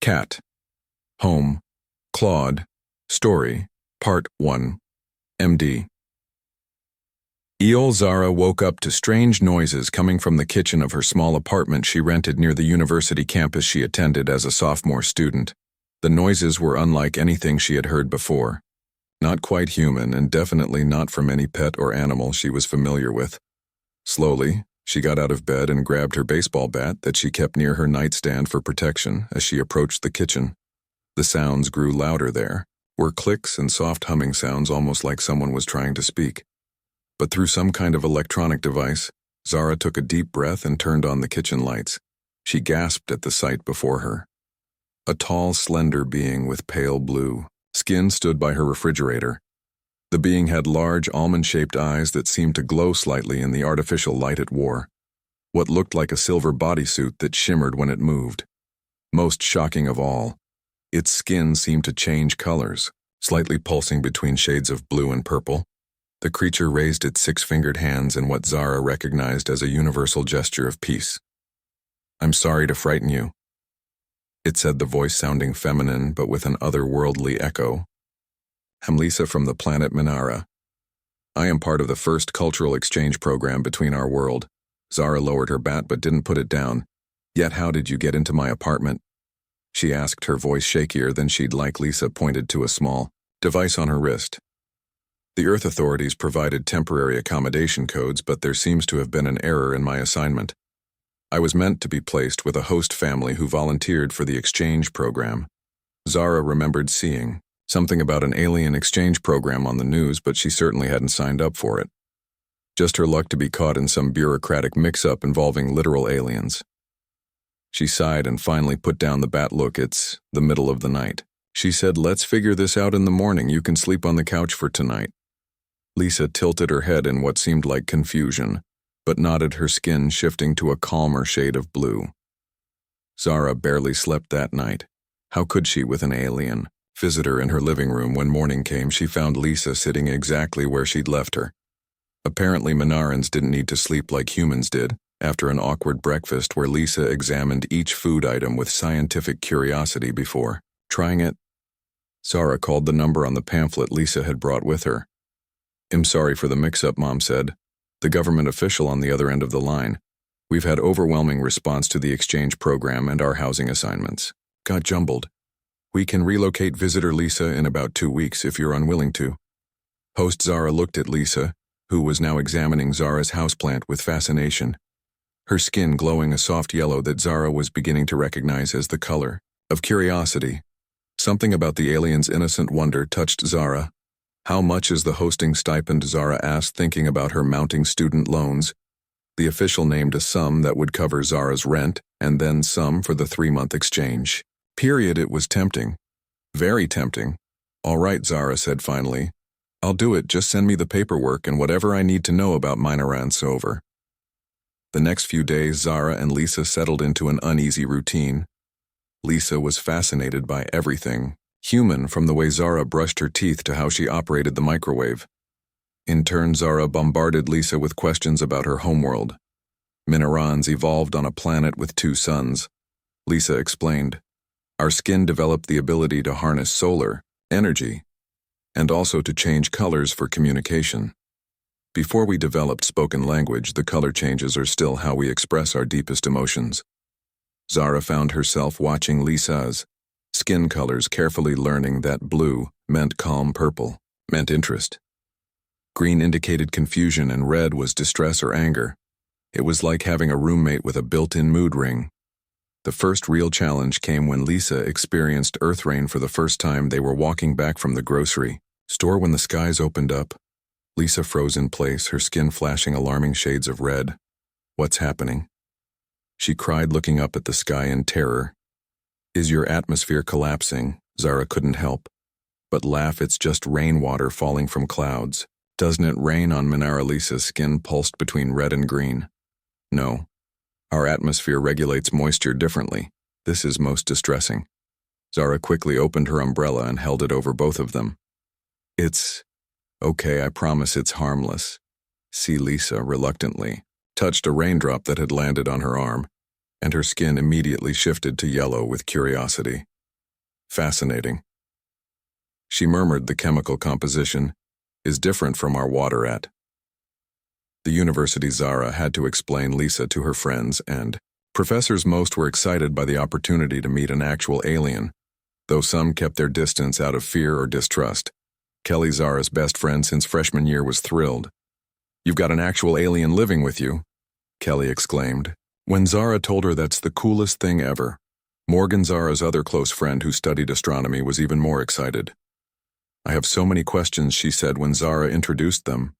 Cat. Home. Claude. Story. Part 1. MD. Zara woke up to strange noises coming from the kitchen of her small apartment she rented near the university campus she attended as a sophomore student. The noises were unlike anything she had heard before. Not quite human, and definitely not from any pet or animal she was familiar with. Slowly, she got out of bed and grabbed her baseball bat that she kept near her nightstand for protection as she approached the kitchen. The sounds grew louder there, were clicks and soft humming sounds almost like someone was trying to speak. But through some kind of electronic device, Zara took a deep breath and turned on the kitchen lights. She gasped at the sight before her. A tall, slender being with pale blue skin stood by her refrigerator. The being had large, almond-shaped eyes that seemed to glow slightly in the artificial light it wore. What looked like a silver bodysuit that shimmered when it moved. Most shocking of all, its skin seemed to change colors, slightly pulsing between shades of blue and purple. The creature raised its six-fingered hands in what Zara recognized as a universal gesture of peace. "I'm sorry to frighten you," it said, the voice sounding feminine but with an otherworldly echo. "I'm Lisa from the planet Minara. I am part of the first cultural exchange program between our world." Zara lowered her bat but didn't put it down. "Yet how did you get into my apartment?" she asked, her voice shakier than she'd like. Lisa pointed to a small device on her wrist. "The Earth authorities provided temporary accommodation codes, but there seems to have been an error in my assignment. I was meant to be placed with a host family who volunteered for the exchange program." Zara remembered seeing something about an alien exchange program on the news, but she certainly hadn't signed up for it. Just her luck to be caught in some bureaucratic mix-up involving literal aliens. She sighed and finally put down the bat. "Look, it's the middle of the night," she said. "Let's figure this out in the morning. You can sleep on the couch for tonight." Lisa tilted her head in what seemed like confusion, but nodded, her skin shifting to a calmer shade of blue. Zara barely slept that night. How could she with an alien visitor in her living room? When morning came, she found Lisa sitting exactly where she'd left her. Apparently Minarans didn't need to sleep like humans did. After an awkward breakfast where Lisa examined each food item with scientific curiosity before trying it, Zara called the number on the pamphlet Lisa had brought with her. "I'm sorry for the mix-up," Mom said, the government official on the other end of the line. "We've had overwhelming response to the exchange program and our housing assignments got jumbled. We can relocate visitor Lisa in about 2 weeks if you're unwilling to." Host Zara looked at Lisa, who was now examining Zara's houseplant with fascination, her skin glowing a soft yellow that Zara was beginning to recognize as the color of curiosity. Something about the alien's innocent wonder touched Zara. "How much is the hosting stipend?" Zara asked, thinking about her mounting student loans. The official named a sum that would cover Zara's rent, and then some for the 3-month exchange period. It was tempting. Very tempting. "All right," Zara said finally. "I'll do it. Just send me the paperwork and whatever I need to know about Minarans over." The next few days, Zara and Lisa settled into an uneasy routine. Lisa was fascinated by everything human, from the way Zara brushed her teeth to how she operated the microwave. In turn, Zara bombarded Lisa with questions about her homeworld. Minarans evolved on a planet with 2 suns. Lisa explained, "Our skin developed the ability to harness solar energy and also to change colors for communication. Before we developed spoken language, the color changes are still how we express our deepest emotions." Zara found herself watching Lisa's skin colors carefully, learning that blue meant calm, purple meant interest, green indicated confusion, and red was distress or anger. It was like having a roommate with a built-in mood ring. The first real challenge came when Lisa experienced earth rain for the first time. They were walking back from the grocery store when the skies opened up. Lisa froze in place, her skin flashing alarming shades of red. "What's happening?" she cried, looking up at the sky in terror. "Is your atmosphere collapsing?" Zara couldn't help but laugh. "It's just rainwater falling from clouds." "Doesn't it rain on Minara?" Lisa's skin pulsed between red and green. "No. Our atmosphere regulates moisture differently. This is most distressing." Zara quickly opened her umbrella and held it over both of them. "It's okay, I promise it's harmless." See, Lisa reluctantly touched a raindrop that had landed on her arm, and her skin immediately shifted to yellow with curiosity. Fascinating. She murmured the chemical composition is different from our water at the university. Zara had to explain Lisa to her friends and professors. Most were excited by the opportunity to meet an actual alien, though some kept their distance out of fear or distrust. Kelly, Zara's best friend since freshman year, was thrilled. "You've got an actual alien living with you," Kelly exclaimed. When Zara told her that's the coolest thing ever, Morgan, Zara's other close friend who studied astronomy, was even more excited. "I have so many questions," she said when Zara introduced them.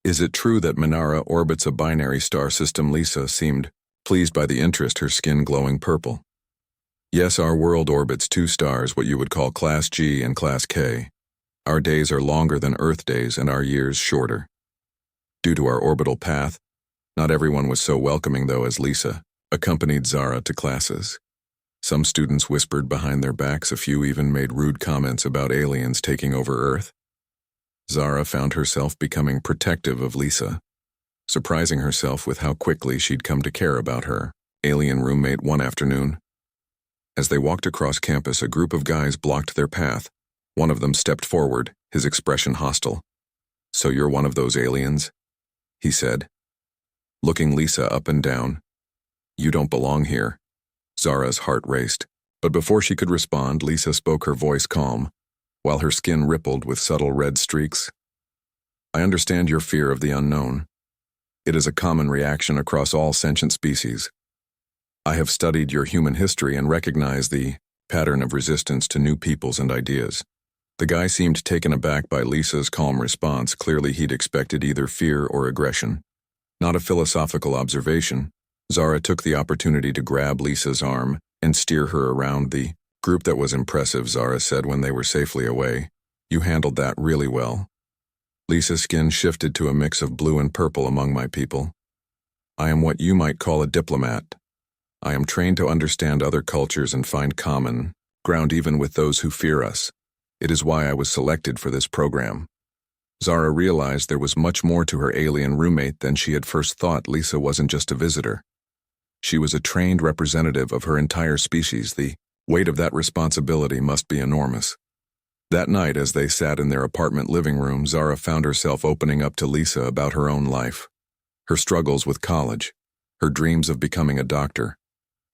"Is it true that Minara orbits a binary star system?" Lisa seemed pleased by the interest, her skin glowing purple. "Yes, our world orbits 2 stars, what you would call Class G and Class K. Our days are longer than Earth days and our years shorter. Due to our orbital path, not everyone was so welcoming though as Lisa accompanied Zara to classes. Some students whispered behind their backs, a few even made rude comments about aliens taking over Earth. Zara found herself becoming protective of Lisa, surprising herself with how quickly she'd come to care about her alien roommate. One afternoon, as they walked across campus, a group of guys blocked their path. One of them stepped forward, his expression hostile. "So you're one of those aliens?" he said, looking Lisa up and down. "You don't belong here." Zara's heart raced, but before she could respond, Lisa spoke, her voice calm, while her skin rippled with subtle red streaks. "I understand your fear of the unknown. It is a common reaction across all sentient species. I have studied your human history and recognize the pattern of resistance to new peoples and ideas." The guy seemed taken aback by Lisa's calm response. Clearly he'd expected either fear or aggression. Not a philosophical observation, Zara took the opportunity to grab Lisa's arm and steer her around the group. "That was impressive," Zara said when they were safely away. "You handled that really well." Lisa's skin shifted to a mix of blue and purple. "Among my people, I am what you might call a diplomat. I am trained to understand other cultures and find common ground even with those who fear us. It is why I was selected for this program." Zara realized there was much more to her alien roommate than she had first thought. Lisa wasn't just a visitor. She was a trained representative of her entire species. The weight of that responsibility must be enormous. That night, as they sat in their apartment living room, Zara found herself opening up to Lisa about her own life, her struggles with college, her dreams of becoming a doctor,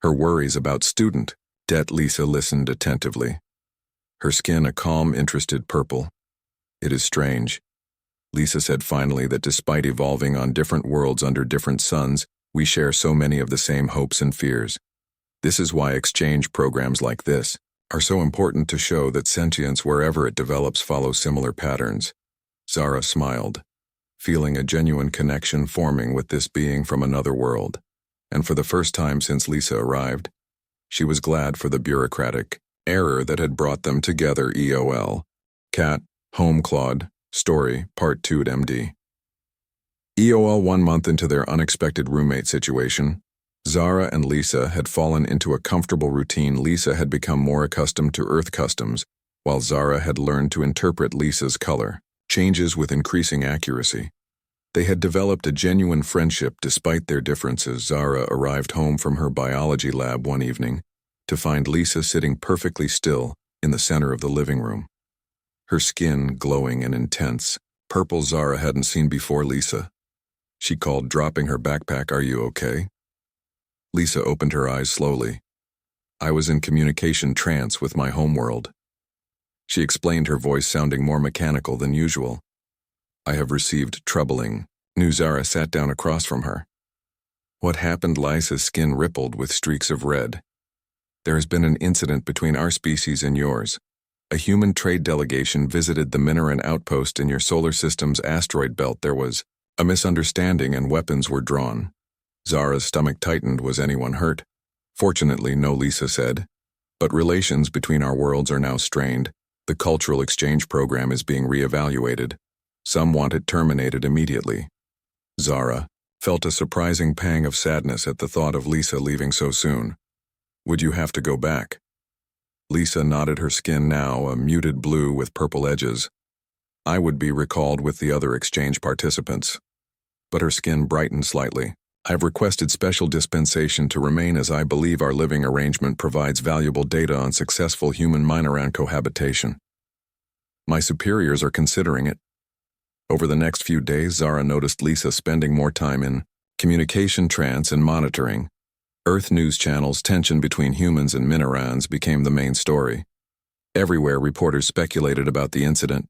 her worries about student debt. Lisa listened attentively, her skin a calm, interested purple. "It is strange," Lisa said finally, "that despite evolving on different worlds under different suns, we share so many of the same hopes and fears. This is why exchange programs like this are so important, to show that sentience, wherever it develops, follows similar patterns." Zara smiled, feeling a genuine connection forming with this being from another world. And for the first time since Lisa arrived, she was glad for the bureaucratic error that had brought them together. EOL. Cat, Home Claude, Story, Part 2 MD. EOL. 1 month into their unexpected roommate situation, Zara and Lisa had fallen into a comfortable routine. Lisa had become more accustomed to Earth customs, while Zara had learned to interpret Lisa's color changes with increasing accuracy. They had developed a genuine friendship despite their differences. Zara arrived home from her biology lab one evening to find Lisa sitting perfectly still in the center of the living room, her skin glowing and intense, purple Zara hadn't seen before. "Lisa," she called, dropping her backpack. "Are you okay?" Lisa opened her eyes slowly. "I was in communication trance with my homeworld," she explained, her voice sounding more mechanical than usual. "I have received troubling news." Zara sat down across from her. "What happened?" Lisa's skin rippled with streaks of red. "There has been an incident between our species and yours. A human trade delegation visited the Minaran outpost in your solar system's asteroid belt. There was a misunderstanding and weapons were drawn." Zara's stomach tightened. "Was anyone hurt?" "Fortunately, no," Lisa said. "But relations between our worlds are now strained. The cultural exchange program is being reevaluated. Some want it terminated immediately." Zara felt a surprising pang of sadness at the thought of Lisa leaving so soon. "Would you have to go back?" Lisa nodded, her skin now a muted blue with purple edges. "I would be recalled with the other exchange participants." But her skin brightened slightly. I have requested special dispensation to remain as I believe our living arrangement provides valuable data on successful human-Minoran cohabitation. My superiors are considering it. Over the next few days, Zara noticed Lisa spending more time in communication trance and monitoring. Earth news channels' tension between humans and Minorans became the main story. Everywhere, reporters speculated about the incident,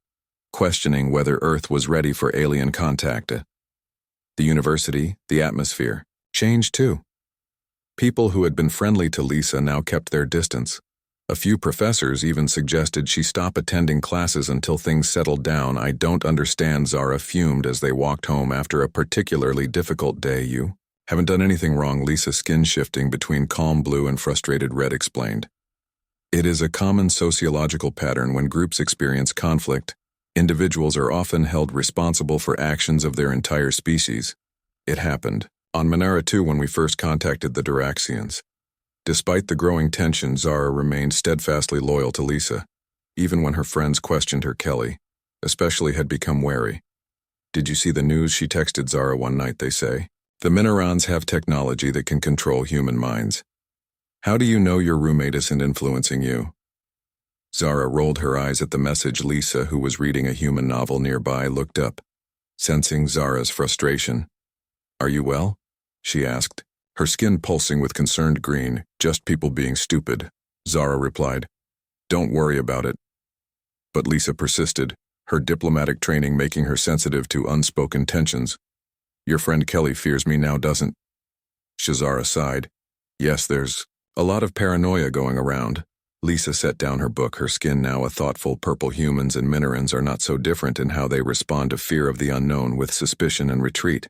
questioning whether Earth was ready for alien contact. The university, the atmosphere, changed too. People who had been friendly to Lisa now kept their distance. A few professors even suggested she stop attending classes until things settled down. I don't understand, Zara fumed as they walked home after a particularly difficult day. You haven't done anything wrong, Lisa, skin shifting between calm blue and frustrated red, explained. It is a common sociological pattern when groups experience conflict. Individuals are often held responsible for actions of their entire species. It happened on Minara 2 when we first contacted the Duraxians. Despite the growing tension, Zara remained steadfastly loyal to Lisa, even when her friends questioned her. Kelly, especially, had become wary. Did you see the news? She texted Zara one night. They say, the Minorans have technology that can control human minds. How do you know your roommate isn't influencing you? Zara rolled her eyes at the message. Lisa, who was reading a human novel nearby, looked up, sensing Zara's frustration. Are you well? She asked, her skin pulsing with concerned green. Just people being stupid, Zara replied. Don't worry about it. But Lisa persisted, her diplomatic training making her sensitive to unspoken tensions. Your friend Kelly fears me now, doesn't? Zara sighed. Yes, there's a lot of paranoia going around. Lisa set down her book, her skin now a thoughtful purple. Humans and Minorans are not so different in how they respond to fear of the unknown, with suspicion and retreat.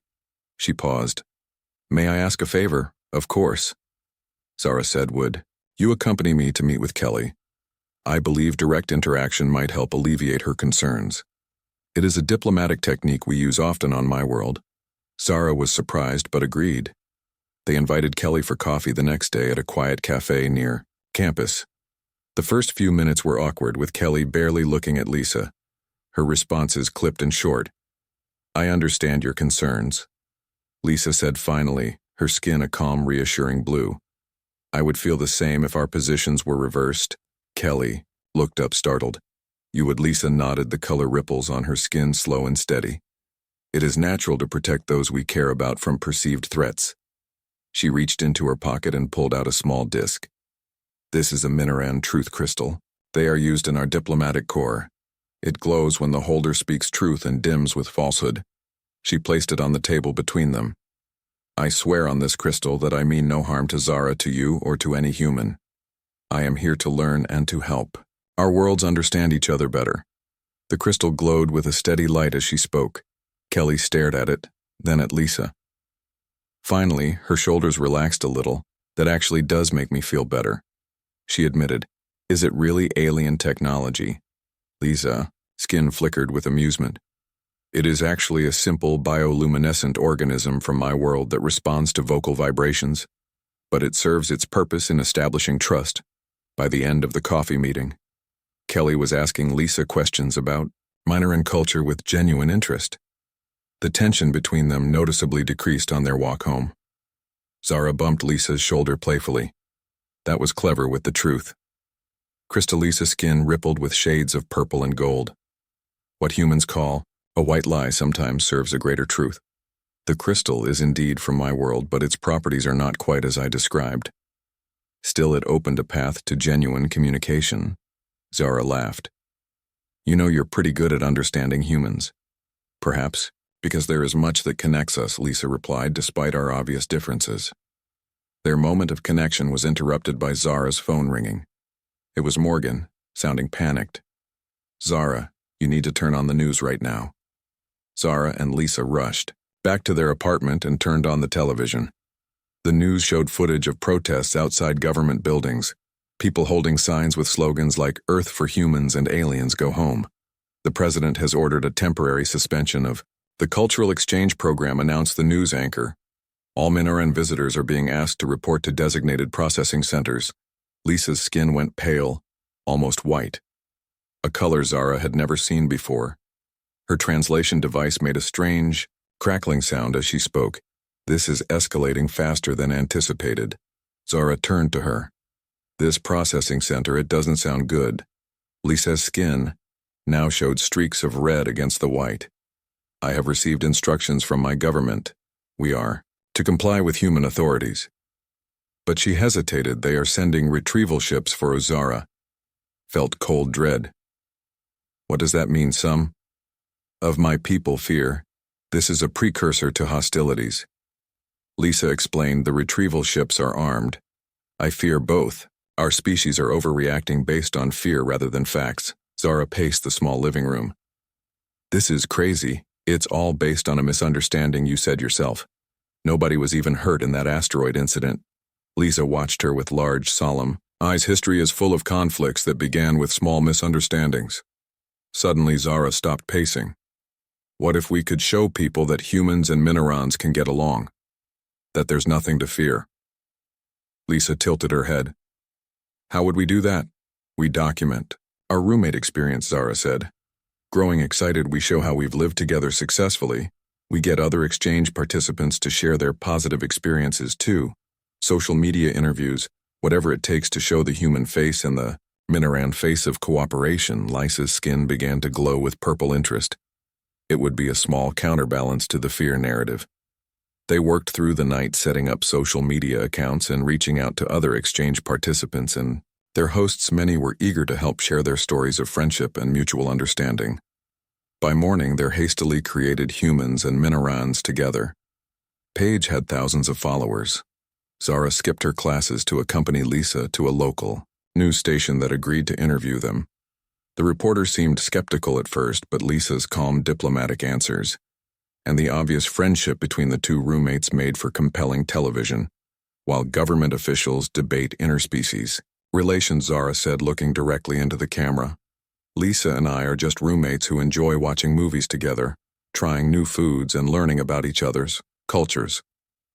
She paused. May I ask a favor? Of course. Zara said, would you accompany me to meet with Kelly? I believe direct interaction might help alleviate her concerns. It is a diplomatic technique we use often on my world. Zara was surprised but agreed. They invited Kelly for coffee the next day at a quiet cafe near campus. The first few minutes were awkward, with Kelly barely looking at Lisa, her responses clipped and short. I understand your concerns, Lisa said finally, her skin a calm, reassuring blue. I would feel the same if our positions were reversed. Kelly looked up, startled. You would? Lisa nodded, the color ripples on her skin slow and steady. It is natural to protect those we care about from perceived threats. She reached into her pocket and pulled out a small disc. This is a Minoran truth crystal. They are used in our diplomatic corps. It glows when the holder speaks truth and dims with falsehood. She placed it on the table between them. I swear on this crystal that I mean no harm to Zara, to you, or to any human. I am here to learn and to help. Our worlds understand each other better. The crystal glowed with a steady light as she spoke. Kelly stared at it, then at Lisa. Finally, her shoulders relaxed a little. That actually does make me feel better, she admitted. Is it really alien technology? Lisa, skin flickered with amusement. It is actually a simple bioluminescent organism from my world that responds to vocal vibrations, but it serves its purpose in establishing trust. By the end of the coffee meeting, Kelly was asking Lisa questions about Minoran culture with genuine interest. The tension between them noticeably decreased on their walk home. Zara bumped Lisa's shoulder playfully. That was clever with the truth. Lisa's skin rippled with shades of purple and gold. What humans call a white lie sometimes serves a greater truth. The crystal is indeed from my world, but its properties are not quite as I described. Still, it opened a path to genuine communication. Zara laughed. You know, you're pretty good at understanding humans. Perhaps because there is much that connects us, Lisa replied, despite our obvious differences. Their moment of connection was interrupted by Zara's phone ringing. It was Morgan, sounding panicked. Zara, you need to turn on the news right now. Zara and Lisa rushed back to their apartment and turned on the television. The news showed footage of protests outside government buildings, people holding signs with slogans like Earth for humans and aliens go home. The president has ordered a temporary suspension of the cultural exchange program, announced the news anchor. All Minoran visitors are being asked to report to designated processing centers. Lisa's skin went pale, almost white, a color Zara had never seen before. Her translation device made a strange, crackling sound as she spoke. This is escalating faster than anticipated. Zara turned to her. This processing center, it doesn't sound good. Lisa's skin now showed streaks of red against the white. I have received instructions from my government. We are to comply with human authorities. But she hesitated. They are sending retrieval ships for Zara. Felt cold dread. What does that mean, some? Of my people fear. This is a precursor to hostilities. Lisa explained the retrieval ships are armed. I fear both. Our species are overreacting based on fear rather than facts. Zara paced the small living room. This is crazy. It's all based on a misunderstanding, you said yourself. Nobody was even hurt in that asteroid incident. Lisa watched her with large, solemn eyes. History is full of conflicts that began with small misunderstandings. Suddenly, Zara stopped pacing. What if we could show people that humans and Minerons can get along? That there's nothing to fear? Lisa tilted her head. How would we do that? We document our roommate experience, Zara said. Growing excited, we show how we've lived together successfully. We get other exchange participants to share their positive experiences too. Social media interviews, whatever it takes to show the human face and the Minoran face of cooperation. Lisa's skin began to glow with purple interest. It would be a small counterbalance to the fear narrative. They worked through the night setting up social media accounts and reaching out to other exchange participants, and their hosts, many were eager to help share their stories of friendship and mutual understanding. By morning, their hastily created humans and Minerans together. Paige had thousands of followers. Zara skipped her classes to accompany Lisa to a local news station that agreed to interview them. The reporter seemed skeptical at first, but Lisa's calm, diplomatic answers and the obvious friendship between the two roommates made for compelling television, while government officials debate interspecies relations, Zara said, looking directly into the camera. Lisa and I are just roommates who enjoy watching movies together, trying new foods and learning about each other's cultures.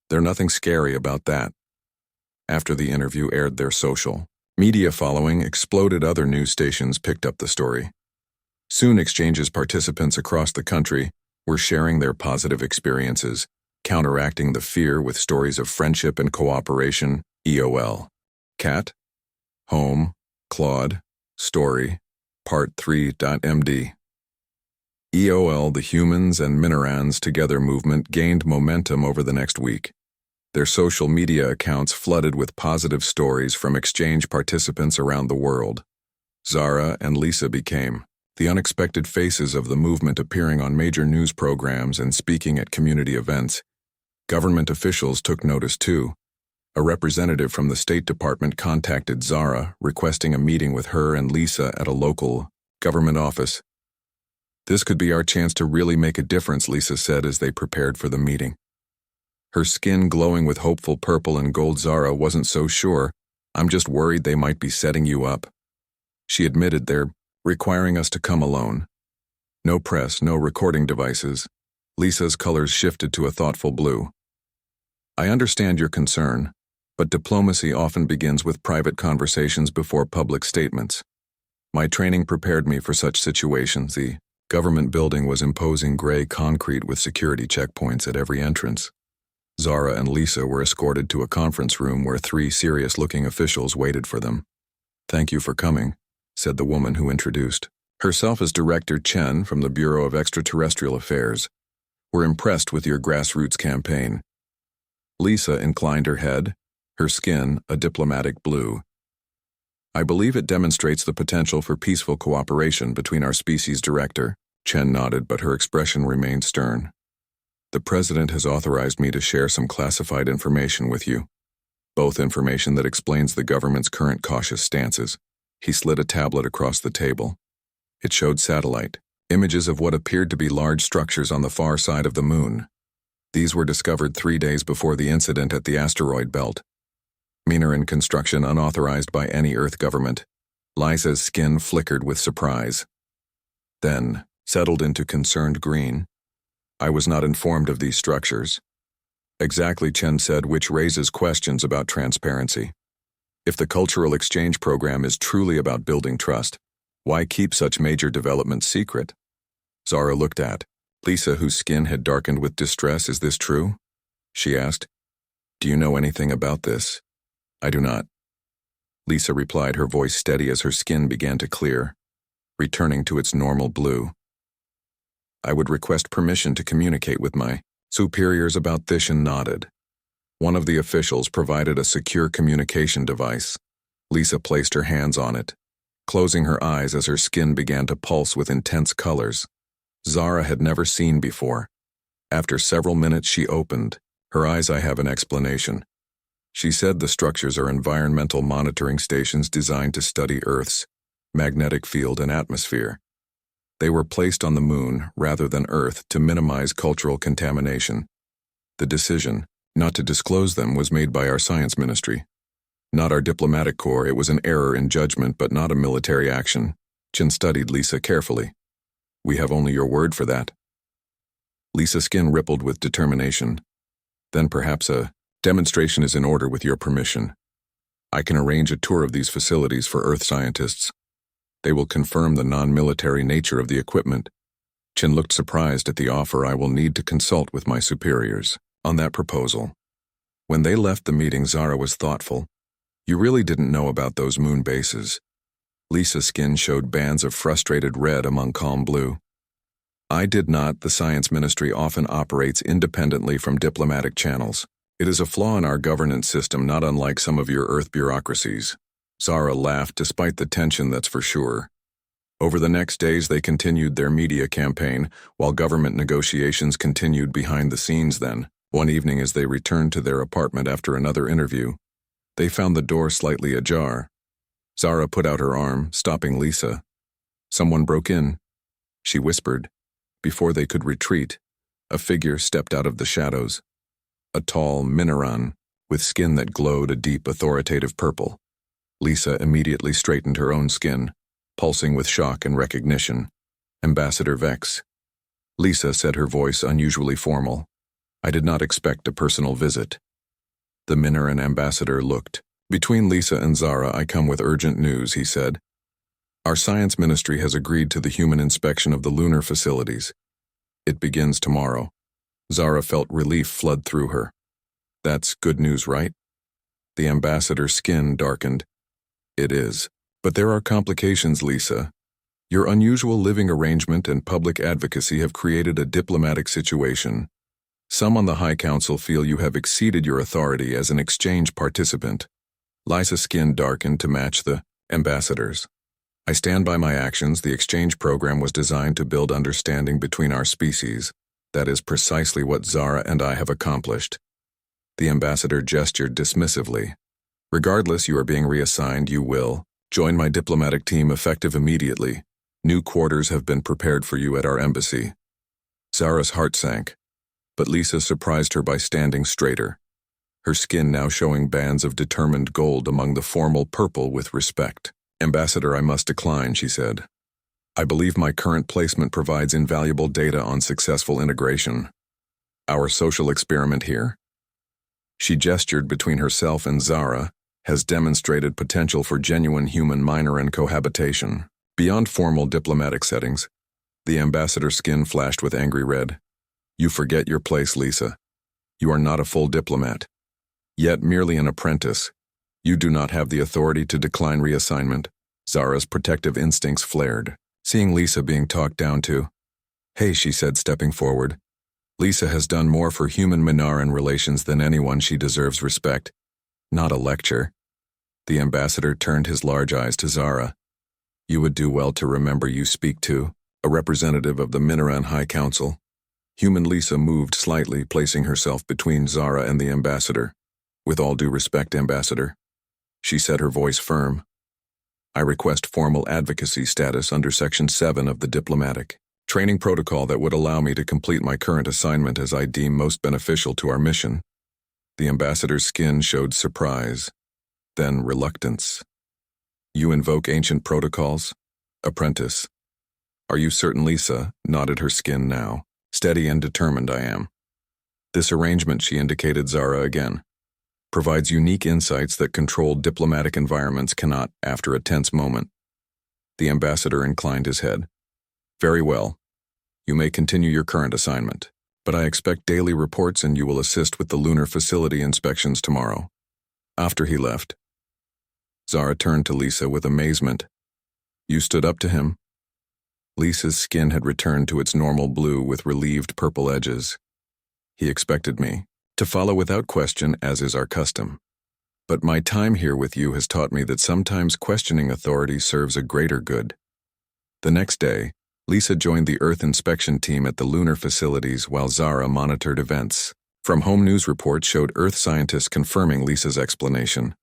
There's nothing scary about that. After the interview aired, their social media following exploded. Other news stations picked up the story. Soon, exchanges participants across the country were sharing their positive experiences, counteracting the fear with stories of friendship and cooperation. EOL. Cat. Home. Claude. Story. Part 3.md. EOL, the Humans and Minerans Together movement, gained momentum over the next week. Their social media accounts flooded with positive stories from exchange participants around the world. Zara and Lisa became the unexpected faces of the movement, appearing on major news programs and speaking at community events. Government officials took notice too. A representative from the State Department contacted Zara, requesting a meeting with her and Lisa at a local government office. This could be our chance to really make a difference, Lisa said as they prepared for the meeting. Her skin glowing with hopeful purple and gold. Zara wasn't so sure. I'm just worried they might be setting you up. She admitted they're requiring us to come alone. No press, no recording devices. Lisa's colors shifted to a thoughtful blue. I understand your concern, but diplomacy often begins with private conversations before public statements. My training prepared me for such situations. The government building was imposing gray concrete with security checkpoints at every entrance. Zara and Lisa were escorted to a conference room where 3 serious-looking officials waited for them. Thank you for coming, said the woman who introduced herself as Director Chen from the Bureau of Extraterrestrial Affairs. We're impressed with your grassroots campaign. Lisa inclined her head, her skin a diplomatic blue. I believe it demonstrates the potential for peaceful cooperation between our species. Director Chen nodded, but her expression remained stern. The President has authorized me to share some classified information with you, both information that explains the government's current cautious stances. He slid a tablet across the table. It showed satellite images of what appeared to be large structures on the far side of the moon. These were discovered 3 days before the incident at the asteroid belt. Minoran construction unauthorized by any Earth government. Lisa's skin flickered with surprise, then settled into concerned green. I was not informed of these structures. Exactly, Chen said, which raises questions about transparency. If the cultural exchange program is truly about building trust, why keep such major developments secret? Zara looked at Lisa, whose skin had darkened with distress. Is this true? she asked. Do you know anything about this? I do not. Lisa replied, her voice steady as her skin began to clear, returning to its normal blue. I would request permission to communicate with my superiors about this, and nodded. One of the officials provided a secure communication device. Lisa placed her hands on it, closing her eyes as her skin began to pulse with intense colors Zara had never seen before. After several minutes she opened her eyes. I have an explanation. She said the structures are environmental monitoring stations designed to study Earth's magnetic field and atmosphere. They were placed on the moon rather than Earth to minimize cultural contamination. The decision not to disclose them was made by our science ministry, not our diplomatic corps. It was an error in judgment, but not a military action. Chin studied Lisa carefully. We have only your word for that. Lisa's skin rippled with determination. Then perhaps a demonstration is in order with your permission. I can arrange a tour of these facilities for Earth scientists. They will confirm the non-military nature of the equipment. Chin looked surprised at the offer. I will need to consult with my superiors on that proposal. When they left the meeting, Zara was thoughtful. You really didn't know about those moon bases. Lisa's skin showed bands of frustrated red among calm blue. I did not. The science ministry often operates independently from diplomatic channels. It is a flaw in our governance system, not unlike some of your Earth bureaucracies. Zara laughed, despite the tension, that's for sure. Over the next days they continued their media campaign, while government negotiations continued behind the scenes. Then, one evening as they returned to their apartment after another interview, they found the door slightly ajar. Zara put out her arm, stopping Lisa. Someone broke in, she whispered. Before they could retreat, a figure stepped out of the shadows. A tall Minaran, with skin that glowed a deep, authoritative purple. Lisa immediately straightened her own skin, pulsing with shock and recognition. Ambassador Vex. Lisa said, her voice unusually formal. I did not expect a personal visit. The Minaran ambassador looked. Between Lisa and Zara, I come with urgent news, he said. Our science ministry has agreed to the human inspection of the lunar facilities. It begins tomorrow. Zara felt relief flood through her. That's good news, right? The ambassador's skin darkened. It is. But there are complications, Lisa. Your unusual living arrangement and public advocacy have created a diplomatic situation. Some on the High Council feel you have exceeded your authority as an exchange participant. Lisa's skin darkened to match the ambassador's. I stand by my actions. The exchange program was designed to build understanding between our species. That is precisely what Zara and I have accomplished. The ambassador gestured dismissively. Regardless, you are being reassigned. You will join my diplomatic team effective immediately. New quarters have been prepared for you at our embassy. Zara's heart sank, but Lisa surprised her by standing straighter, her skin now showing bands of determined gold among the formal purple with respect. Ambassador, I must decline, she said. I believe my current placement provides invaluable data on successful integration. Our social experiment here, she gestured between herself and Zara, has demonstrated potential for genuine human-Minaran cohabitation. Beyond formal diplomatic settings, the ambassador's skin flashed with angry red. You forget your place, Lisa. You are not a full diplomat, yet merely an apprentice. You do not have the authority to decline reassignment. Zara's protective instincts flared, seeing Lisa being talked down to. Hey, she said, stepping forward. Lisa has done more for human-Minaran relations than anyone. She deserves respect, not a lecture. The ambassador turned his large eyes to Zara. You would do well to remember you speak to a representative of the Minaran High Council. Human Lisa moved slightly, placing herself between Zara and the ambassador. With all due respect, Ambassador, she said, her voice firm. I request formal advocacy status under Section 7 of the diplomatic training protocol that would allow me to complete my current assignment as I deem most beneficial to our mission. The ambassador's skin showed surprise, then reluctance. You invoke ancient protocols? Apprentice. Are you certain? Lisa nodded, her skin now steady and determined. I am. This arrangement, she indicated Zara again, provides unique insights that controlled diplomatic environments cannot. After a tense moment, the ambassador inclined his head. Very well. You may continue your current assignment. but I expect daily reports and you will assist with the lunar facility inspections tomorrow." After he left, Zara turned to Lisa with amazement. "You stood up to him?" Lisa's skin had returned to its normal blue with relieved purple edges. "He expected me to follow without question, as is our custom. But my time here with you has taught me that sometimes questioning authority serves a greater good." The next day, Lisa joined the Earth inspection team at the lunar facilities while Zara monitored events. From home news reports showed Earth scientists confirming Lisa's explanation.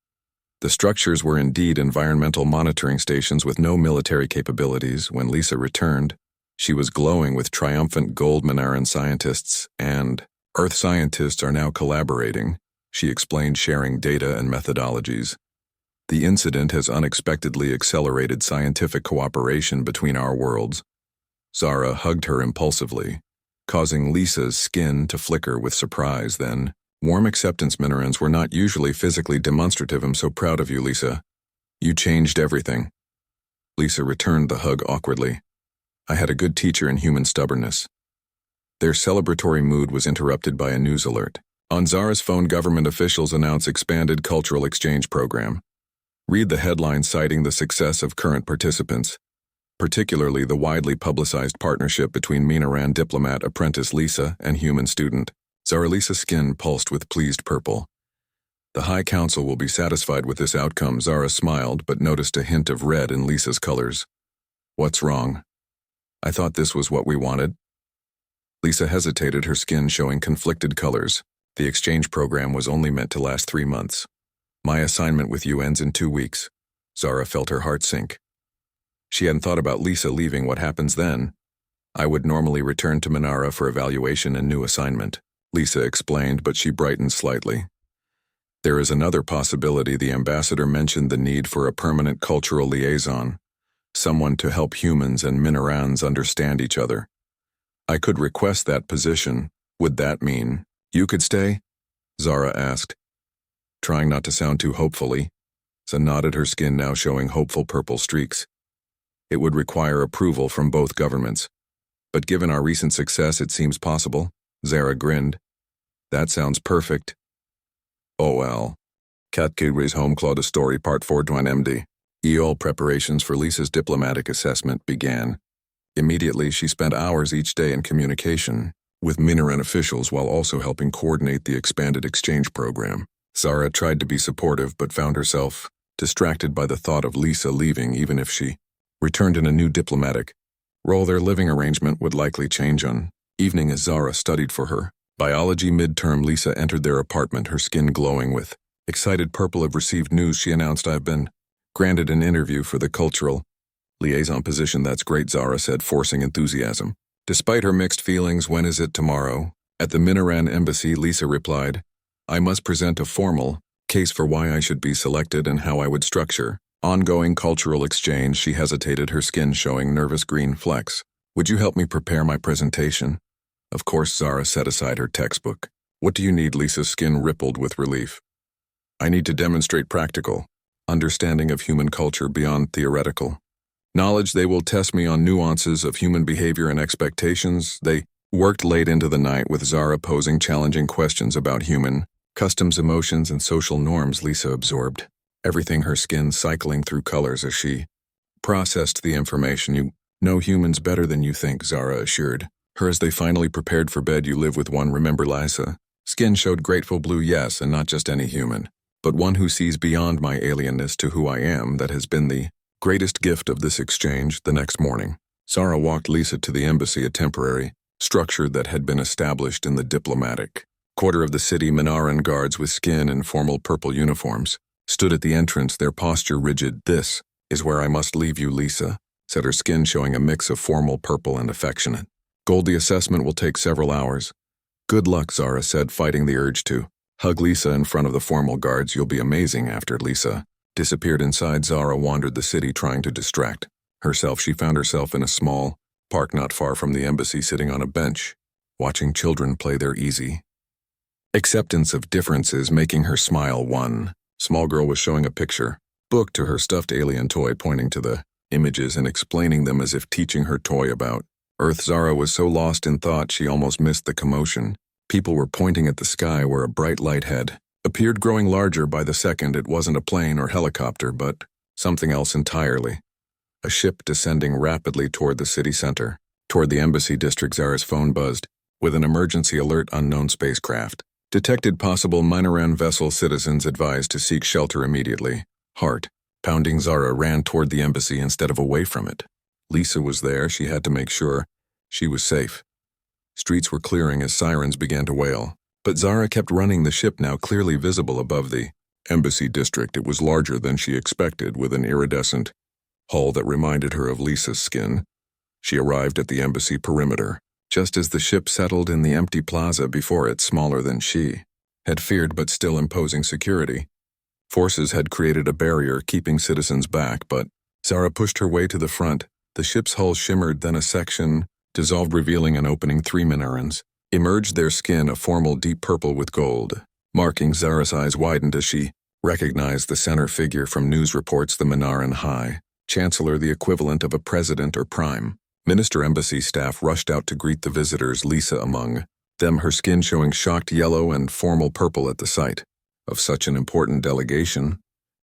The structures were indeed environmental monitoring stations with no military capabilities. When Lisa returned, she was glowing with triumphant gold Minaran scientists, and Earth scientists are now collaborating, she explained, sharing data and methodologies. "The incident has unexpectedly accelerated scientific cooperation between our worlds." Zara hugged her impulsively, causing Lisa's skin to flicker with surprise. Then, "Warm acceptance Minarans were not usually physically demonstrative. I'm so proud of you, Lisa. You changed everything." Lisa returned the hug awkwardly. "I had a good teacher in human stubbornness." Their celebratory mood was interrupted by a news alert. On Zara's phone, government officials announce expanded cultural exchange program. Read the headline citing the success of current participants, particularly the widely publicized partnership between Minaran diplomat apprentice Lisa and human student. Zara. Lisa's skin pulsed with pleased purple. "The High Council will be satisfied with this outcome." Zara smiled but noticed a hint of red in Lisa's colors. "What's wrong? I thought this was what we wanted." Lisa hesitated, her skin showing conflicted colors. "The exchange program was only meant to last 3 months. My assignment with you ends in 2 weeks." Zara felt her heart sink. She hadn't thought about Lisa leaving. What happens then? "I would normally return to Minara for evaluation and new assignment," Lisa explained, but she brightened slightly. "There is another possibility." The ambassador mentioned the need for a permanent cultural liaison, someone to help humans and Minarans understand each other. "I could request that position. Would that mean you could stay?" Zara asked, trying not to sound too hopefully. Zara nodded, her skin now showing hopeful purple streaks. "It would require approval from both governments. But given our recent success, it seems possible." Zara grinned. "That sounds perfect." "Oh well." Kat Kidway's Home Claude Story Part 4 to an MD. All preparations for Lisa's diplomatic assessment began. Immediately, she spent hours each day in communication with Minaran officials while also helping coordinate the expanded exchange program. Zara tried to be supportive but found herself distracted by the thought of Lisa leaving. Even if she returned in a new diplomatic role, their living arrangement would likely change. On evening, as Zara studied for her biology midterm, Lisa entered their apartment, her skin glowing with excited purple. "Have received news," she announced. "I've been granted an interview for the cultural liaison position." "That's great," Zara said, forcing enthusiasm. Despite her mixed feelings, "When is it?" "Tomorrow. At the Minaran embassy," Lisa replied. "I must present a formal case for why I should be selected and how I would structure ongoing cultural exchange." She hesitated, her skin showing nervous green flecks. "Would you help me prepare my presentation?" "Of course." Zara set aside her textbook. "What do you need?" Lisa's skin rippled with relief. "I need to demonstrate practical understanding of human culture beyond theoretical knowledge. They will test me on nuances of human behavior and expectations." They worked late into the night, with Zara posing challenging questions about human customs, emotions, and social norms. Lisa absorbed everything, her skin cycling through colors as she processed the information. "You know humans better than you think," Zara assured her as they finally prepared for bed. "You live with one, remember?" Lisa skin showed grateful blue. "Yes, and not just any human, but one who sees beyond my alienness to who I am. That has been the greatest gift of this exchange." The next morning, Zara walked Lisa to the embassy, a temporary structure that had been established in the diplomatic quarter of the city. Minaran guards with skin and formal purple uniforms stood at the entrance, their posture rigid. "This is where I must leave you," Lisa said, her skin showing a mix of formal purple and affectionate gold. "The assessment will take several hours." "Good luck," Zara said, fighting the urge to hug Lisa in front of the formal guards. "You'll be amazing." After Lisa disappeared inside, Zara wandered the city, trying to distract herself. She found herself in a small park not far from the embassy, sitting on a bench, watching children play. Their easy acceptance of differences making her smile. One small girl was showing a picture book to her stuffed alien toy, pointing to the images and explaining them as if teaching her toy about Earth Zara was so lost in thought she almost missed the commotion. People were pointing at the sky where a bright light had appeared, growing larger by the second. It wasn't a plane or helicopter, but something else entirely. A ship descending rapidly toward the city center. Toward the embassy district. Zara's phone buzzed. With an emergency alert, unknown spacecraft. Detected possible Minoran vessel, citizens advised to seek shelter immediately. Heart pounding, Zara ran toward the embassy instead of away from it. Lisa was there. She had to make sure she was safe. Streets were clearing as sirens began to wail. But Zara kept running, the ship now clearly visible above the embassy district. It was larger than she expected, with an iridescent hull that reminded her of Lisa's skin. She arrived at the embassy perimeter, just as the ship settled in the empty plaza before it, smaller than she had feared but still imposing security. Forces had created a barrier keeping citizens back, but Zara pushed her way to the front. The ship's hull shimmered, then a section dissolved, revealing an opening. 3 Minarans emerged, their skin a formal deep purple with gold markings. Zara's eyes widened as she recognized the center figure from news reports, the Minaran High Chancellor, the equivalent of a president or prime minister. Embassy staff rushed out to greet the visitors, Lisa among them, her skin showing shocked yellow and formal purple at the sight of such an important delegation.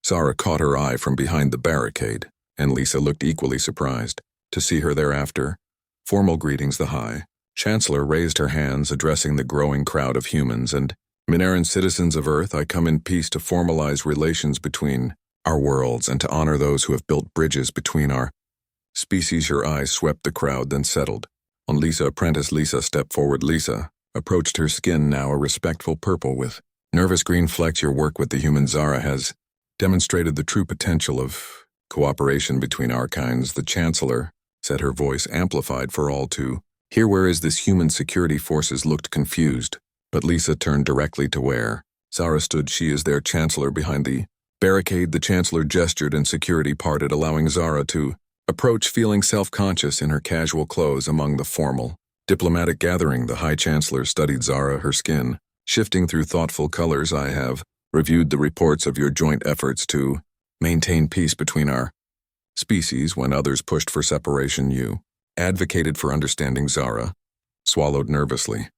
Zara caught her eye from behind the barricade, and Lisa looked equally surprised to see her thereafter. Formal greetings. The High Chancellor raised her hands, addressing the growing crowd of humans and Minaran citizens of Earth. I come in peace to formalize relations between our worlds and to honor those who have built bridges between our species. Her eyes swept the crowd, then settled on Lisa. Apprentice Lisa stepped forward. Lisa approached, her skin now a respectful purple with nervous green flecks. Your work with the human Zara has demonstrated the true potential of cooperation between our kinds, the Chancellor said, her voice amplified for all to hear. Where is this human? Security forces looked confused, but Lisa turned directly to where Zara stood. She is their Chancellor. Behind the barricade, the Chancellor gestured and security parted, allowing Zara to approach, feeling self-conscious in her casual clothes among the formal diplomatic gathering. The High Chancellor studied Zara, her skin shifting through thoughtful colors. I have reviewed the reports of your joint efforts to maintain peace between our species. When others pushed for separation, you advocated for understanding. Zara swallowed nervously.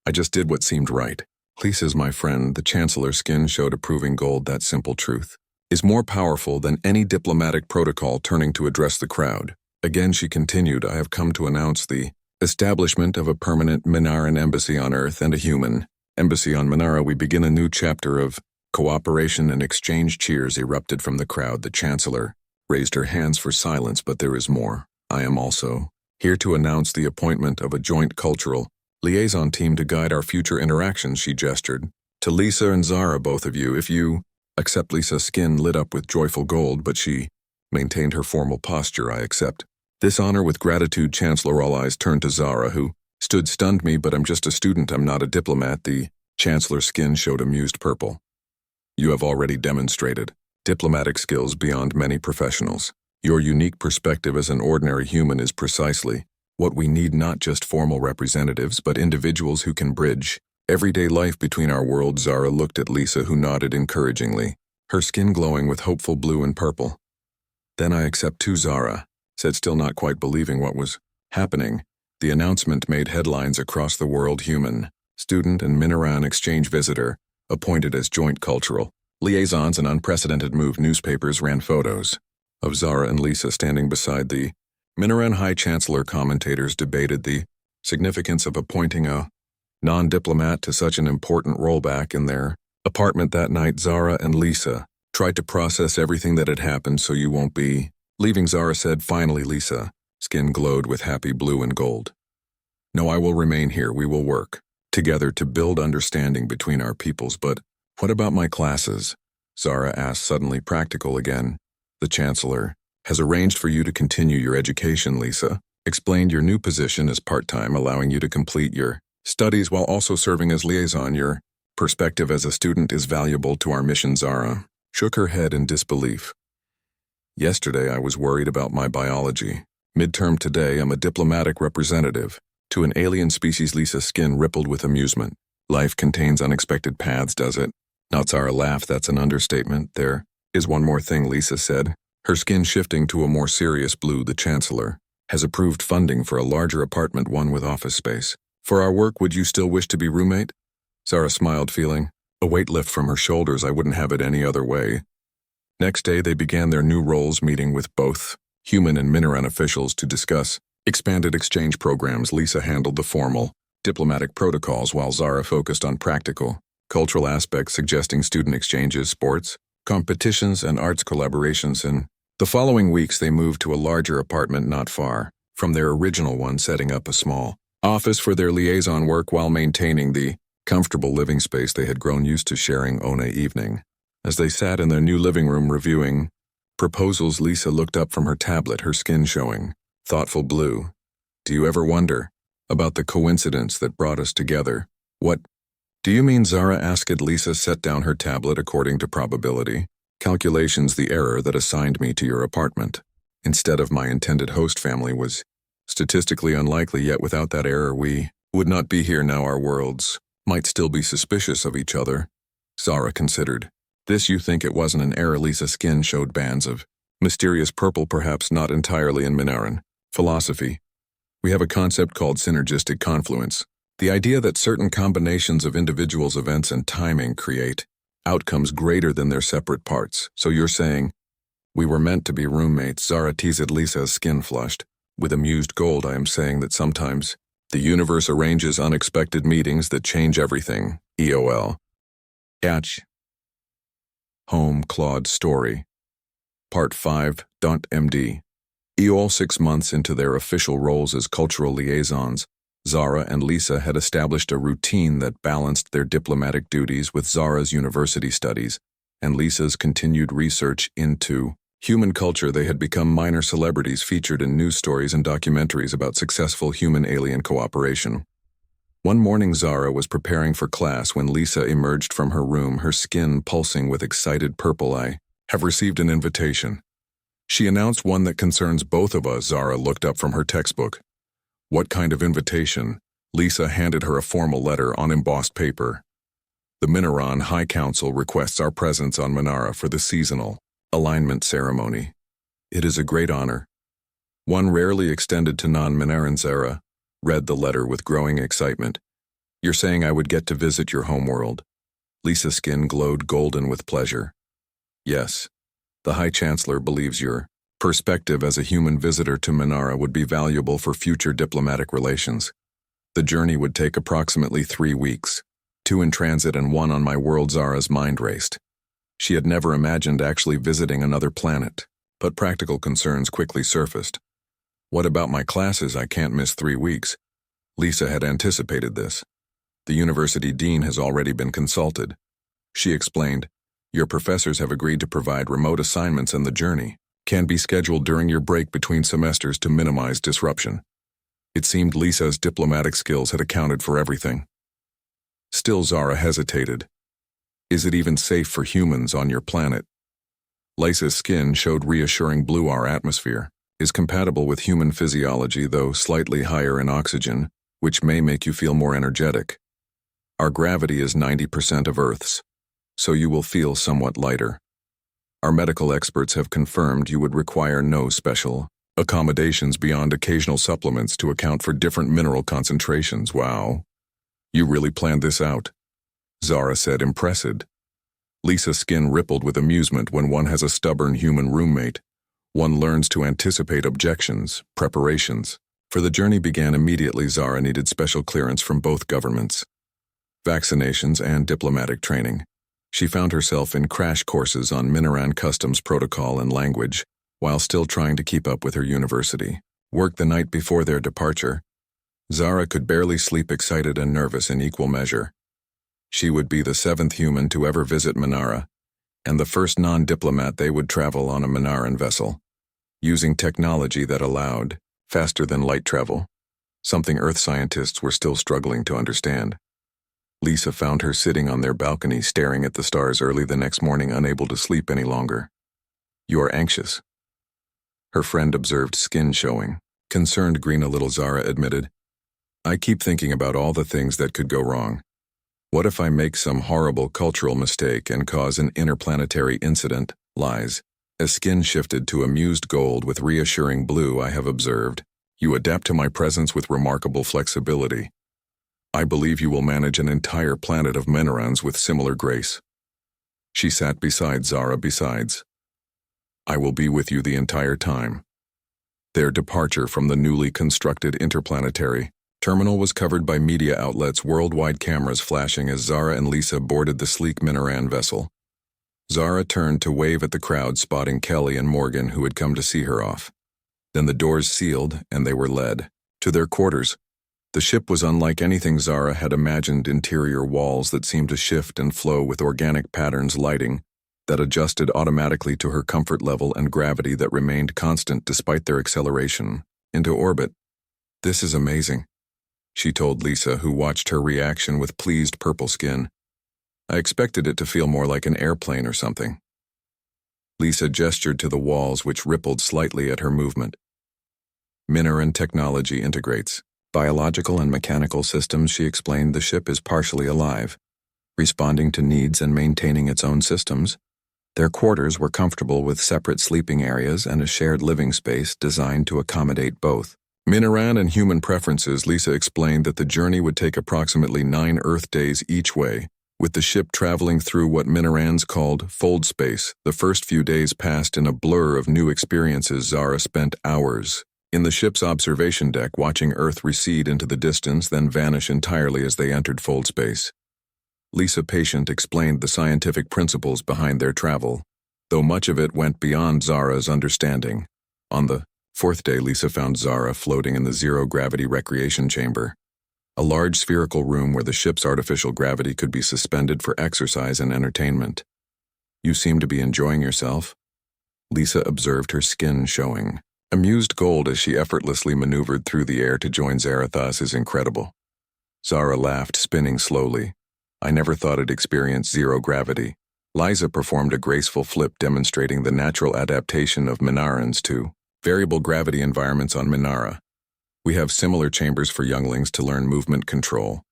I just did what seemed right. Lisa's my friend. The Chancellor's skin showed approving gold. That simple truth is more powerful than any diplomatic protocol. Turning to address the crowd again, she continued, I have come to announce the establishment of a permanent Minaran embassy on Earth and a human embassy on Minara. We begin a new chapter of cooperation and exchange. Cheers erupted from the crowd. The Chancellor raised her hands for silence, but there is more. I am also here to announce the appointment of a joint cultural liaison team to guide our future interactions. She gestured to Lisa and Zara. Both of you, if you accept. Lisa's skin lit up with joyful gold, but she maintained her formal posture. I accept this honor with gratitude, Chancellor. All eyes turned to Zara, who stood stunned. Me, but I'm just a student. I'm not a diplomat. The Chancellor's skin showed amused purple. You have already demonstrated diplomatic skills beyond many professionals. Your unique perspective as an ordinary human is precisely what we need, not just formal representatives, but individuals who can bridge everyday life between our worlds. Zara looked at Lisa, who nodded encouragingly, her skin glowing with hopeful blue and purple. Then I accept too, Zara said, still not quite believing what was happening. The announcement made headlines across the world. Human student and Minaran exchange visitor appointed as joint cultural liaisons, an unprecedented move. Newspapers ran photos of Zara and Lisa standing beside the Minaran High Chancellor. Commentators debated the significance of appointing a non-diplomat to such an important role. Back in their apartment that night, Zara and Lisa tried to process everything that had happened. So you won't be leaving, Zara said finally. Lisa skin glowed with happy blue and gold. No, I will remain here. We will work together to build understanding between our peoples. But what about my classes? Zara asked, suddenly practical again. The Chancellor has arranged for you to continue your education, Lisa explained. Your new position is part-time, allowing you to complete your studies while also serving as liaison. Your perspective as a student is valuable to our mission. Zara shook her head in disbelief. Yesterday I was worried about my biology. Midterm today I'm a diplomatic representative to an alien species. Lisa's skin rippled with amusement. Life contains unexpected paths, does it? Not. Zara laughed. That's an understatement. There is one more thing, Lisa said, her skin shifting to a more serious blue. The Chancellor has approved funding for a larger apartment, one with office space. For our work, would you still wish to be roommate? Zara smiled, feeling a weight lift from her shoulders. I wouldn't have it any other way. Next day, they began their new roles, meeting with both human and Minoran officials to discuss expanded exchange programs. Lisa handled the formal, diplomatic protocols while Zara focused on practical, cultural aspects, suggesting student exchanges, sports, competitions, and arts collaborations. In the following weeks, they moved to a larger apartment not far from their original one, setting up a small office for their liaison work while maintaining the comfortable living space they had grown used to sharing on an evening. As they sat in their new living room reviewing proposals, Lisa looked up from her tablet, her skin showing thoughtful blue. Do you ever wonder about the coincidence that brought us together? What do you mean? Zara asked. Lisa set down her tablet. According to probability calculations, the error that assigned me to your apartment instead of my intended host family was statistically unlikely, yet without that error we would not be here now. Our worlds might still be suspicious of each other. Zara considered. This, you think it wasn't an error? Lisa's skin showed bands of mysterious purple, perhaps not entirely in Minoran philosophy. We have a concept called synergistic confluence, the idea that certain combinations of individuals' events and timing create outcomes greater than their separate parts. So you're saying we were meant to be roommates? Zara teased. Lisa's skin flushed. With amused gold, I am saying that sometimes the universe arranges unexpected meetings that change everything. EOL. Catch. Home Claude Story. Part 5. MD. EOL. 6 months into their official roles as cultural liaisons, Zara and Lisa had established a routine that balanced their diplomatic duties with Zara's university studies and Lisa's continued research into human culture. They had become minor celebrities featured in news stories and documentaries about successful human-alien cooperation. One morning, Zara was preparing for class when Lisa emerged from her room, her skin pulsing with excited purple. I have received an invitation, she announced. One that concerns both of us. Zara looked up from her textbook. What kind of invitation? Lisa handed her a formal letter on embossed paper. The Minoran High Council requests our presence on Minara for the seasonal alignment ceremony. It is a great honor, one rarely extended to non-Minarans. Zara read the letter with growing excitement. You're saying I would get to visit your homeworld? Lisa's skin glowed golden with pleasure. Yes. The High Chancellor believes your perspective as a human visitor to Minara would be valuable for future diplomatic relations. The journey would take approximately 3 weeks, 2 in transit and 1 on my world. Zara's mind raced. She had never imagined actually visiting another planet, but practical concerns quickly surfaced. What about my classes? I can't miss 3 weeks. Lisa had anticipated this. The university dean has already been consulted. She explained, your professors have agreed to provide remote assignments and the journey can be scheduled during your break between semesters to minimize disruption. It seemed Lisa's diplomatic skills had accounted for everything. Still, Zara hesitated. Is it even safe for humans on your planet? Lisa's skin showed reassuring blue. Our atmosphere is compatible with human physiology, though slightly higher in oxygen, which may make you feel more energetic. Our gravity is 90% of Earth's, so you will feel somewhat lighter. Our medical experts have confirmed you would require no special accommodations beyond occasional supplements to account for different mineral concentrations. Wow. You really planned this out, Zara said, impressed. Lisa's skin rippled with amusement. When one has a stubborn human roommate, one learns to anticipate objections. Preparations for the journey began immediately. Zara needed special clearance from both governments, vaccinations, and diplomatic training. She found herself in crash courses on Minoran customs protocol and language, while still trying to keep up with her university work. The night before their departure, Zara could barely sleep, excited and nervous in equal measure. She would be the 7th human to ever visit Minara, and the first non-diplomat. They would travel on a Minaran vessel, using technology that allowed faster-than-light travel, something Earth scientists were still struggling to understand. Lisa found her sitting on their balcony, staring at the stars early the next morning, unable to sleep any longer. You are anxious, her friend observed, skin showing concerned green a little. Zara admitted, I keep thinking about all the things that could go wrong. What if I make some horrible cultural mistake and cause an interplanetary incident? Lies. As skin shifted to amused gold with reassuring blue. I have observed You adapt to my presence with remarkable flexibility. I believe you will manage an entire planet of Minerans with similar grace. She sat beside Zara. Besides, I will be with you the entire time. Their departure from the newly constructed interplanetary terminal was covered by media outlets, worldwide cameras flashing as Zara and Lisa boarded the sleek Minoran vessel. Zara turned to wave at the crowd, spotting Kelly and Morgan, who had come to see her off. Then the doors sealed, and they were led to their quarters. The ship was unlike anything Zara had imagined. Interior walls that seemed to shift and flow with organic patterns, lighting that adjusted automatically to her comfort level, and gravity that remained constant despite their acceleration into orbit. "This is amazing," she told Lisa, who watched her reaction with pleased purple skin. "I expected it to feel more like an airplane or something." Lisa gestured to the walls, which rippled slightly at her movement. Minoran technology integrates biological and mechanical systems. She explained the ship is partially alive, responding to needs and maintaining its own systems. Their quarters were comfortable with separate sleeping areas and a shared living space designed to accommodate both Minoran and human preferences. Lisa explained that the journey would take approximately 9 Earth days each way, with the ship traveling through what Minorans called fold space. The first few days passed in a blur of new experiences. Zara spent hours in the ship's observation deck, watching Earth recede into the distance, then vanish entirely as they entered fold space. Lisa Patient explained the scientific principles behind their travel, though much of it went beyond Zara's understanding. On the 4th day, Lisa found Zara floating in the zero-gravity recreation chamber, a large spherical room where the ship's artificial gravity could be suspended for exercise and entertainment. "You seem to be enjoying yourself," Lisa observed, her skin showing amused gold as she effortlessly maneuvered through the air to join Zara. "This is incredible." Zara laughed, spinning slowly. "I never thought I'd experience zero gravity." Liza performed a graceful flip, demonstrating the natural adaptation of Minarans to variable gravity environments on Minara. "We have similar chambers for younglings to learn movement control."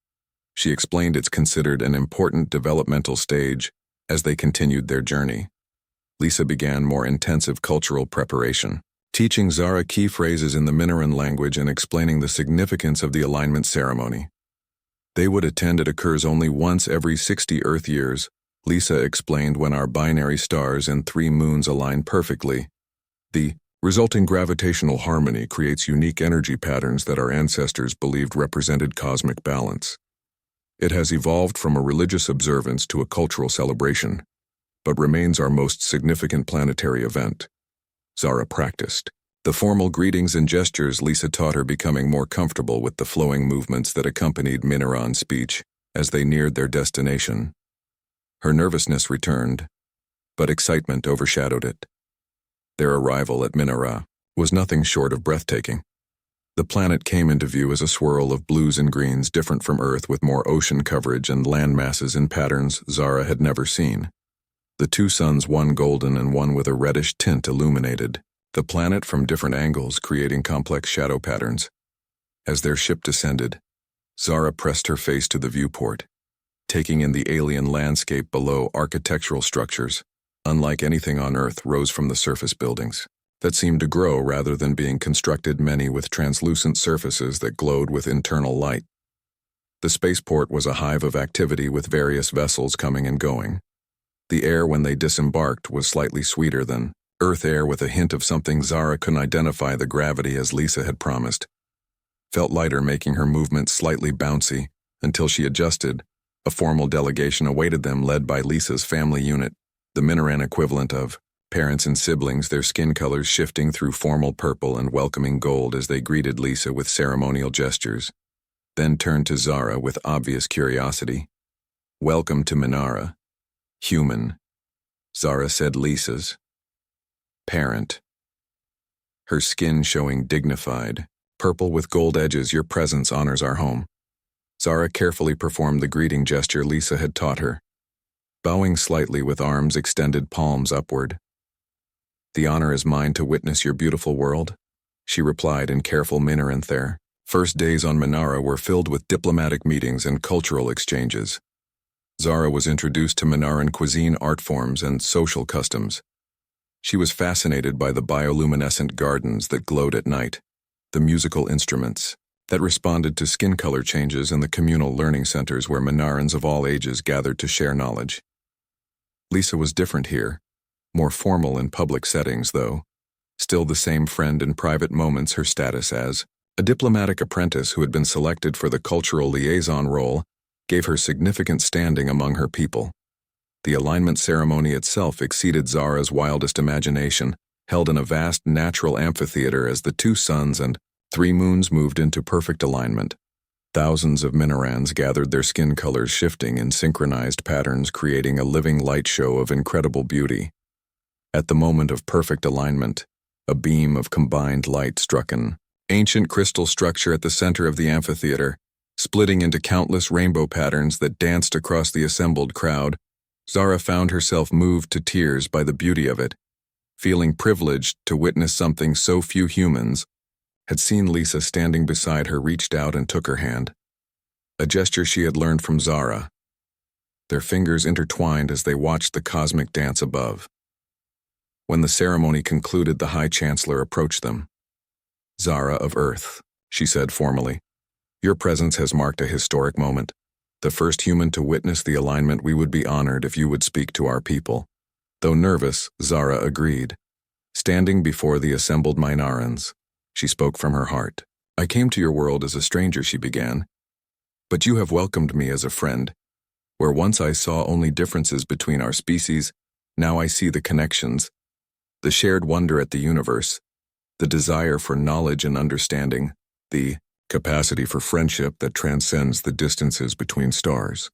She explained it's considered an important developmental stage as they continued their journey. Lisa began more intensive cultural preparation, teaching Zara key phrases in the Minoran language and explaining the significance of the alignment ceremony. They would attend. It occurs only once every 60 Earth years, Lisa explained. "When our binary stars and 3 moons align perfectly, the resulting gravitational harmony creates unique energy patterns that our ancestors believed represented cosmic balance. It has evolved from a religious observance to a cultural celebration, but remains our most significant planetary event." Zara practiced the formal greetings and gestures Lisa taught her, becoming more comfortable with the flowing movements that accompanied Minoran speech as they neared their destination. Her nervousness returned, but excitement overshadowed it. Their arrival at Minara was nothing short of breathtaking. The planet came into view as a swirl of blues and greens, different from Earth, with more ocean coverage and land masses in patterns Zara had never seen. The 2 suns, one golden and one with a reddish tint, illuminated the planet from different angles, creating complex shadow patterns. As their ship descended, Zara pressed her face to the viewport, taking in the alien landscape below. Architectural structures, unlike anything on Earth, rose from the surface. Buildings that seemed to grow rather than being constructed, many with translucent surfaces that glowed with internal light. The spaceport was a hive of activity, with various vessels coming and going. The air when they disembarked was slightly sweeter than Earth air, with a hint of something Zara couldn't identify. The gravity, as Lisa had promised, felt lighter, making her movements slightly bouncy. Until she adjusted, a formal delegation awaited them, led by Lisa's family unit, the Minoran equivalent of parents and siblings, their skin colors shifting through formal purple and welcoming gold as they greeted Lisa with ceremonial gestures, then turned to Zara with obvious curiosity. "Welcome to Minara, human," Zara said, Lisa's parent, her skin showing dignified, purple with gold edges. "Your presence honors our home." Zara carefully performed the greeting gesture Lisa had taught her, bowing slightly with arms extended, palms upward. "The honor is mine to witness your beautiful world," she replied in careful Minoran. Their first days on Minara were filled with diplomatic meetings and cultural exchanges. Zara was introduced to Minaran cuisine, art forms, and social customs. She was fascinated by the bioluminescent gardens that glowed at night, the musical instruments that responded to skin color changes in the communal learning centers where Minarans of all ages gathered to share knowledge. Lisa was different here, more formal in public settings, though. Still the same friend in private moments. Her status as a diplomatic apprentice who had been selected for the cultural liaison role gave her significant standing among her people. The alignment ceremony itself exceeded Zara's wildest imagination, held in a vast natural amphitheater as the 2 suns and 3 moons moved into perfect alignment. Thousands of Minarans gathered, their skin colors shifting in synchronized patterns, creating a living light show of incredible beauty. At the moment of perfect alignment, a beam of combined light struck an ancient crystal structure at the center of the amphitheater, splitting into countless rainbow patterns that danced across the assembled crowd. Zara found herself moved to tears by the beauty of it, feeling privileged to witness something so few humans had seen. Lisa, standing beside her, reached out and took her hand, a gesture she had learned from Zara. Their fingers intertwined as they watched the cosmic dance above. When the ceremony concluded, the High Chancellor approached them. "Zara of Earth," she said formally, "your presence has marked a historic moment. The first human to witness the alignment. We would be honored if you would speak to our people." Though nervous, Zara agreed. Standing before the assembled Minarans, she spoke from her heart. "I came to your world as a stranger," she began, "but you have welcomed me as a friend. Where once I saw only differences between our species, now I see the connections, the shared wonder at the universe, the desire for knowledge and understanding, the capacity for friendship that transcends the distances between stars."